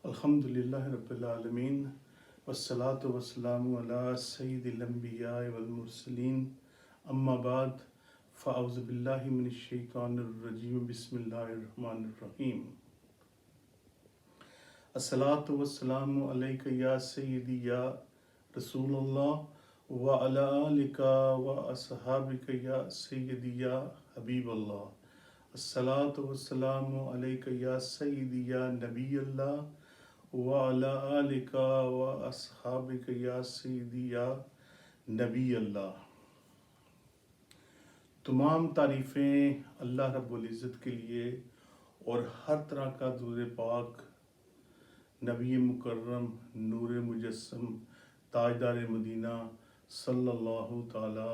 الحمدللہ رب العالمین والصلاة والسلام علی سید الانبیاء والمرسلین اما بعد فاعوذ باللہ من الشیطان الرجیم بسم اللہ الرحمن الرحیم الصلاة والسلام علیک یا سیدی یا رسول اللہ وعلی آلک واصحابک یا سیدی یا حبیب اللہ الصلاة والسلام علیک یا سیدی یا نبی اللہ وعلی آلک واصحابک یا سیدی یا نبی اللہ۔ تمام تعریفیں اللہ رب العزت کے لیے اور ہر طرح کا درود پاک نبی مکرم نور مجسم تاجدار مدینہ صلی اللہ تعالی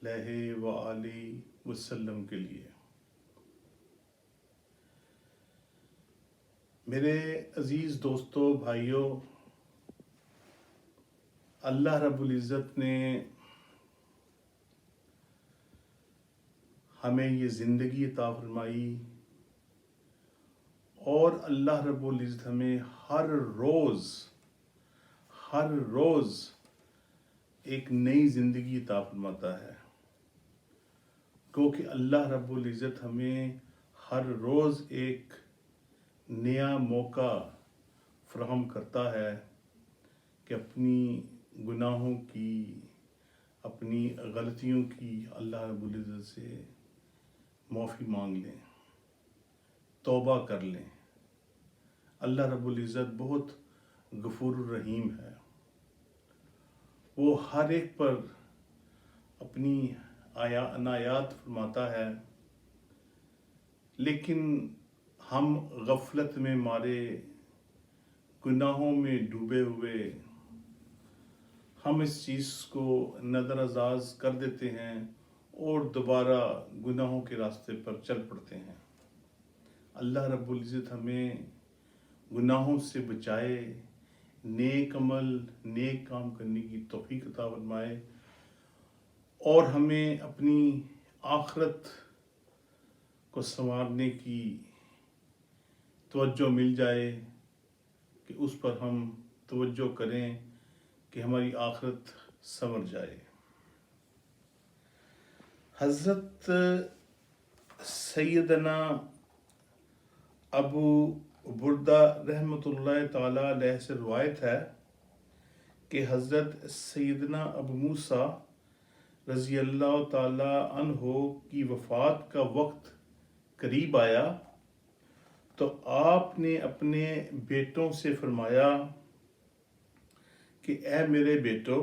علیہ وآلہ وسلم کے لیے۔ میرے عزیز دوستو بھائیوں، اللہ رب العزت نے ہمیں یہ زندگی عطا فرمائی اور اللہ رب العزت ہمیں ہر روز ایک نئی زندگی عطا فرماتا ہے، کیونکہ اللہ رب العزت ہمیں ہر روز ایک نیا موقع فراہم کرتا ہے کہ اپنی گناہوں کی، اپنی غلطیوں کی اللہ رب العزت سے معافی مانگ لیں، توبہ کر لیں۔ اللہ رب العزت بہت غفور الرحیم ہے، وہ ہر ایک پر اپنی عنایات فرماتا ہے، لیکن ہم غفلت میں مارے، گناہوں میں ڈوبے ہوئے ہم اس چیز کو نظر انداز کر دیتے ہیں اور دوبارہ گناہوں کے راستے پر چل پڑتے ہیں۔ اللہ رب العزت ہمیں گناہوں سے بچائے، نیک عمل، نیک کام کرنے کی توفیق عطا فرمائے اور ہمیں اپنی آخرت کو سنوارنے کی توجہ مل جائے کہ اس پر ہم توجہ کریں کہ ہماری آخرت سنور جائے۔ حضرت سیدنا ابو بردہ رحمۃ اللہ تعالی علیہ سے روایت ہے کہ حضرت سیدنا ابو موسیٰ رضی اللہ تعالی عنہ کی وفات کا وقت قریب آیا تو آپ نے اپنے بیٹوں سے فرمایا کہ اے میرے بیٹو،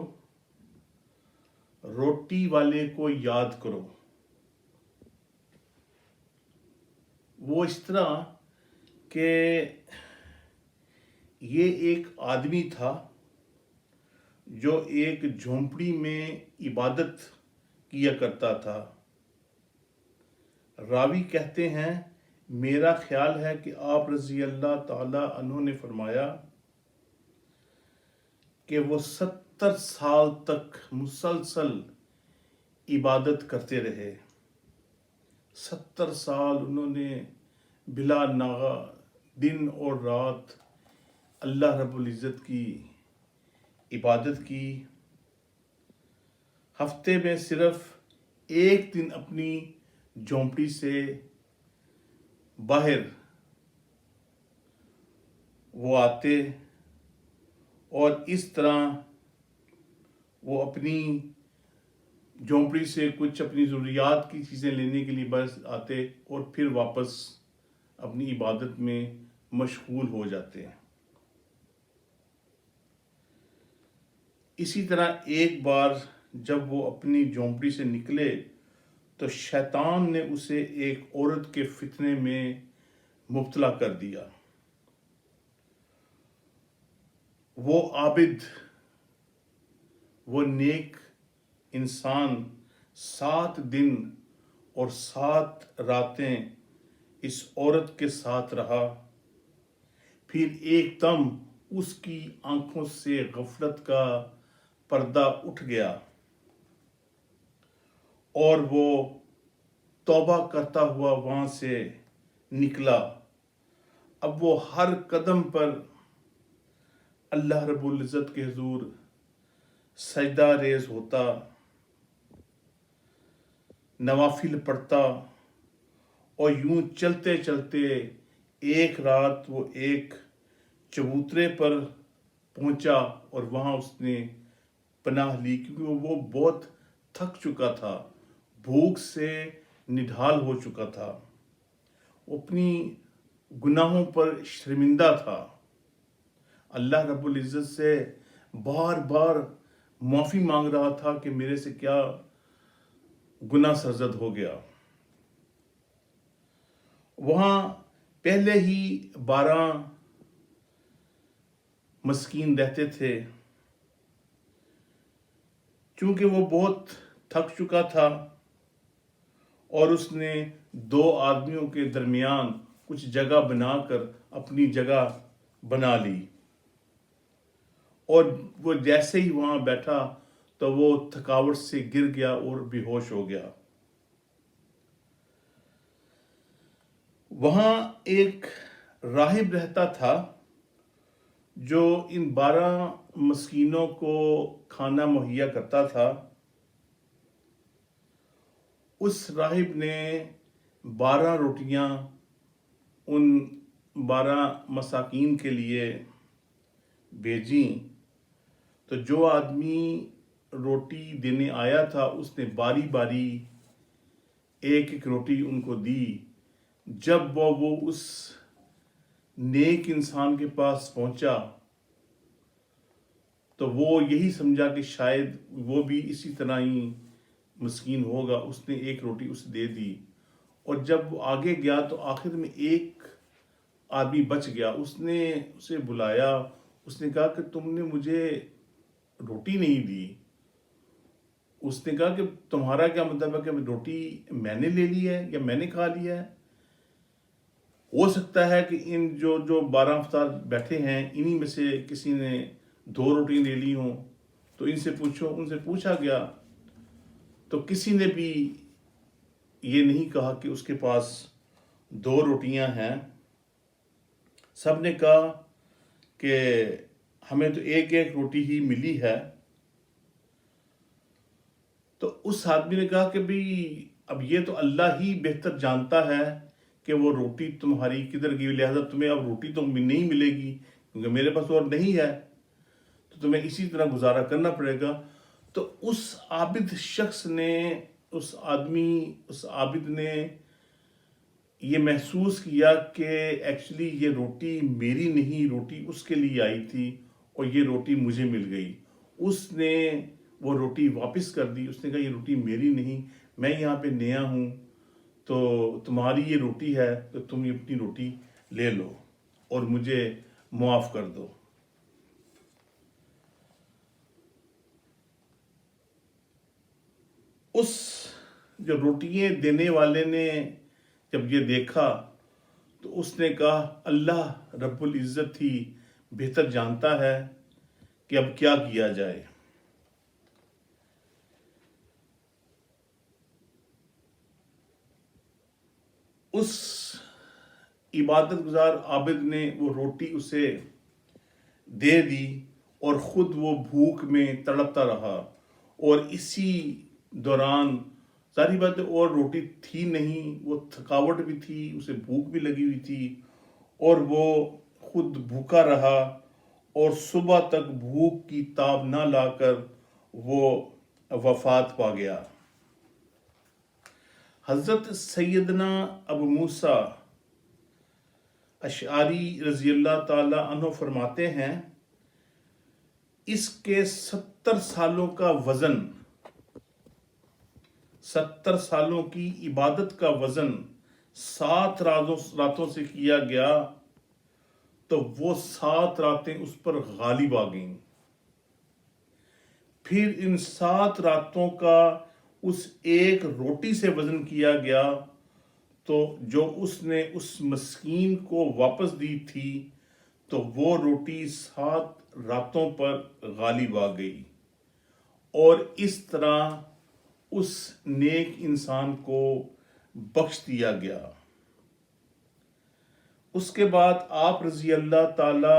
روٹی والے کو یاد کرو۔ وہ اس طرح کہ یہ ایک آدمی تھا جو ایک جھونپڑی میں عبادت کیا کرتا تھا۔ راوی کہتے ہیں، میرا خیال ہے کہ آپ رضی اللہ تعالی عنہ نے فرمایا کہ وہ 70 سال تک مسلسل عبادت کرتے رہے۔ 70 سال انہوں نے بلا ناغہ دن اور رات اللہ رب العزت کی عبادت کی۔ ہفتے میں صرف ایک دن اپنی جھونپڑی سے باہر وہ آتے اور اس طرح وہ اپنی جھونپڑی سے کچھ اپنی ضروریات کی چیزیں لینے کے لیے بس آتے اور پھر واپس اپنی عبادت میں مشغول ہو جاتے ہیں۔ اسی طرح ایک بار جب وہ اپنی جھونپڑی سے نکلے تو شیطان نے اسے ایک عورت کے فتنے میں مبتلا کر دیا۔ وہ عابد، وہ نیک انسان 7 دن اور 7 راتیں اس عورت کے ساتھ رہا، پھر ایک دم اس کی آنکھوں سے غفلت کا پردہ اٹھ گیا اور وہ توبہ کرتا ہوا وہاں سے نکلا۔ اب وہ ہر قدم پر اللہ رب العزت کے حضور سجدہ ریز ہوتا، نوافل پڑھتا، اور یوں چلتے چلتے ایک رات وہ ایک چبوترے پر پہنچا اور وہاں اس نے پناہ لی، کیونکہ وہ بہت تھک چکا تھا، بھوک سے نڈھال ہو چکا تھا، وہ اپنی گناہوں پر شرمندہ تھا، اللہ رب العزت سے بار بار معافی مانگ رہا تھا کہ میرے سے کیا گناہ سرزد ہو گیا۔ وہاں پہلے ہی 12 مسکین رہتے تھے، چونکہ وہ بہت تھک چکا تھا اور اس نے 2 آدمیوں کے درمیان کچھ جگہ بنا کر اپنی جگہ بنا لی، اور وہ جیسے ہی وہاں بیٹھا تو وہ تھکاوٹ سے گر گیا اور بے ہوش ہو گیا۔ وہاں ایک راہب رہتا تھا جو ان 12 مسکینوں کو کھانا مہیا کرتا تھا۔ اس راہب نے 12 روٹیاں ان 12 مساکین کے لیے بھیجیں، تو جو آدمی روٹی دینے آیا تھا اس نے باری باری ایک ایک روٹی ان کو دی۔ جب وہ اس نیک انسان کے پاس پہنچا تو وہ یہی سمجھا کہ شاید وہ بھی اسی طرح ہی مسکین ہوگا، اس نے ایک روٹی اسے دے دی، اور جب وہ آگے گیا تو آخر میں ایک آدمی بچ گیا۔ اس نے اسے بلایا، اس نے کہا کہ تم نے مجھے روٹی نہیں دی۔ اس نے کہا کہ تمہارا کیا مطلب ہے کہ روٹی میں نے لے لی ہے یا میں نے کھا لیا ہے؟ ہو سکتا ہے کہ ان جو 12 افطار بیٹھے ہیں انہی میں سے کسی نے 2 روٹی لے لی ہوں، تو ان سے پوچھو۔ ان سے پوچھا گیا تو کسی نے بھی یہ نہیں کہا کہ اس کے پاس 2 روٹیاں ہیں، سب نے کہا کہ ہمیں تو ایک ایک روٹی ہی ملی ہے۔ تو اس آدمی نے کہا کہ بھئی اب یہ تو اللہ ہی بہتر جانتا ہے کہ وہ روٹی تمہاری کدھر گئی، لہذا تمہیں اب روٹی تو نہیں ملے گی کیونکہ میرے پاس اور نہیں ہے، تو تمہیں اسی طرح گزارا کرنا پڑے گا۔ تو اس عابد شخص نے، اس عابد نے یہ محسوس کیا کہ ایکچولی یہ روٹی میری نہیں، روٹی اس کے لیے آئی تھی اور یہ روٹی مجھے مل گئی۔ اس نے وہ روٹی واپس کر دی، اس نے کہا یہ روٹی میری نہیں، میں یہاں پہ نیا ہوں، تو تمہاری یہ روٹی ہے تو تم یہ اپنی روٹی لے لو اور مجھے معاف کر دو۔ اس جو روٹیاں دینے والے نے جب یہ دیکھا تو اس نے کہا اللہ رب العزت ہی بہتر جانتا ہے کہ اب کیا کیا جائے۔ اس عبادت گزار عابد نے وہ روٹی اسے دے دی اور خود وہ بھوک میں تڑپتا رہا، اور اسی دوران ظاہری بات ہے اور روٹی تھی نہیں، وہ تھکاوٹ بھی تھی، اسے بھوک بھی لگی ہوئی تھی، اور وہ خود بھوکا رہا اور صبح تک بھوک کی تاب نہ لا کر وہ وفات پا گیا۔ حضرت سیدنا ابو موسیٰ اشعری رضی اللہ تعالی عنہ فرماتے ہیں اس کے 70 سالوں کا وزن، 70 سالوں کی عبادت کا وزن 7 راتوں سے کیا گیا تو وہ 7 راتیں اس پر غالب آ گئیں۔ پھر ان 7 راتوں کا اس ایک روٹی سے وزن کیا گیا تو جو اس نے اس مسکین کو واپس دی تھی تو وہ روٹی 7 راتوں پر غالب آ گئی، اور اس طرح اس نیک انسان کو بخش دیا گیا۔ اس کے بعد آپ رضی اللہ تعالی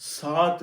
7